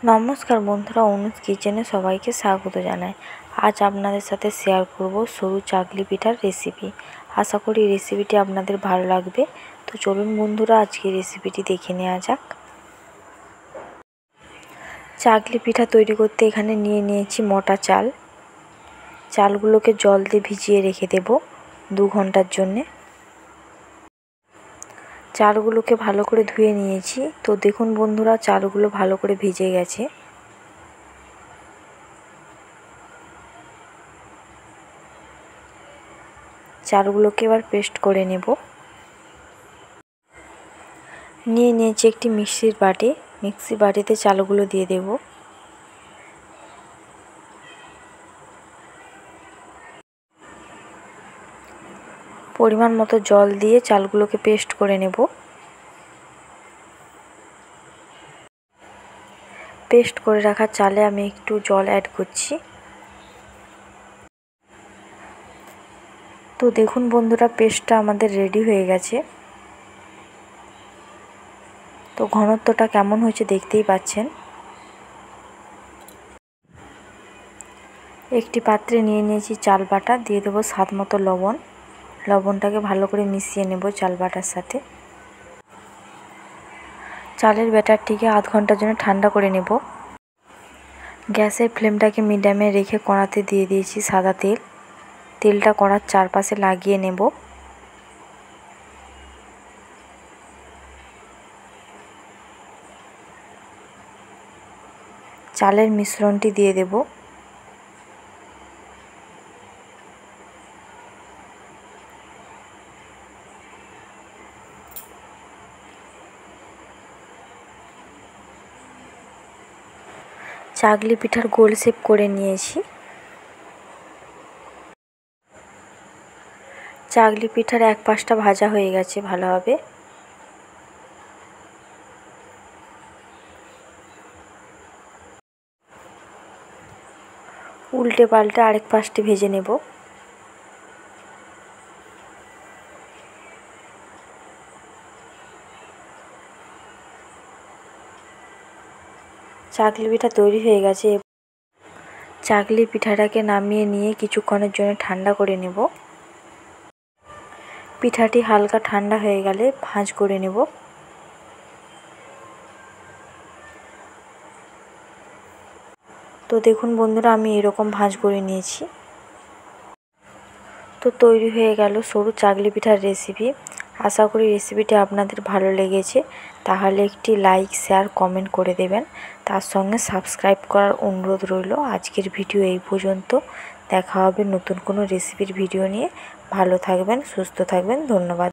নমস্কার বন্ধুরা, অনুজ কিচেনে সবাইকে স্বাগত জানাই। আজ আপনাদের সাথে শেয়ার করব সরু চাকলি পিঠার রেসিপি। আশা করি রেসিপিটি আপনাদের ভালো লাগবে। তো চলুন বন্ধুরা, আজকে রেসিপিটি দেখে নেওয়া যাক। চাকলি পিঠা তৈরি করতে এখানে নিয়েছি মোটা চাল। চালগুলোকে জল দিয়ে ভিজিয়ে রেখে দেব 2 ঘন্টার জন্যে। চালগুলোকে ভালো করে ধুয়ে নিয়েছি। তো দেখুন বন্ধুরা, চালগুলো ভালো করে ভিজে গেছে। চালগুলোকে এবার পেস্ট করে নেব। নিয়েছি একটি মিক্সির বাটি। মিক্সি বাটিতে চালগুলো দিয়ে দেব। পরিমাণ মতো জল দিয়ে চালগুলোকে পেস্ট করে নেব। পেস্ট করে রাখা চালে আমি একটু জল অ্যাড করছি। তো দেখুন বন্ধুরা, পেস্টটা আমাদের রেডি হয়ে গেছে। তো ঘনত্বটা কেমন হয়েছে দেখতেই পাচ্ছেন। একটি পাত্রে নিয়েছি চাল বাটা, দিয়ে দেবো স্বাদ মতো লবণ। লবণটাকে ভালো করে মিশিয়ে নেব চাল বাটার সাথে। চালের ব্যাটারটিকে আধ ঘন্টার জন্য ঠান্ডা করে নেব। গ্যাসের ফ্লেমটাকে মিডিয়ামে রেখে কড়াতে দিয়ে দিয়েছি সাদা তেল। তেলটা কড়ার চারপাশে লাগিয়ে নেব। চালের মিশ্রণটি দিয়ে দেব। চাকলি পিঠার গোল শেপ করে নিয়েছি। চাকলি পিঠার এক পাশটা ভাজা হয়ে গেছে ভালোভাবে। উল্টে পাল্টে আরেক পাশটি ভেজে নেব। চাকলি পিঠা তৈরি হয়ে গেছে। চাকলি পিঠাটাকে নামিয়ে নিয়ে কিছুক্ষণের জন্য ঠান্ডা করে নেব। পিঠাটি হালকা ঠান্ডা হয়ে গেলে ভাঁজ করে নেব। তো দেখুন বন্ধুরা, আমি এরকম ভাঁজ করে নিয়েছি। তো তৈরি হয়ে গেল সরু চাকলি পিঠার রেসিপি। আশা করি রেসিপিটি আপনাদের ভালো লেগেছে। তাহলে একটি লাইক, শেয়ার, কমেন্ট করে দেবেন। তার সঙ্গে সাবস্ক্রাইব করার অনুরোধ রইল। আজকের ভিডিও এই পর্যন্ত। দেখা হবে নতুন কোনো রেসিপির ভিডিও নিয়ে। ভালো থাকবেন, সুস্থ থাকবেন। ধন্যবাদ।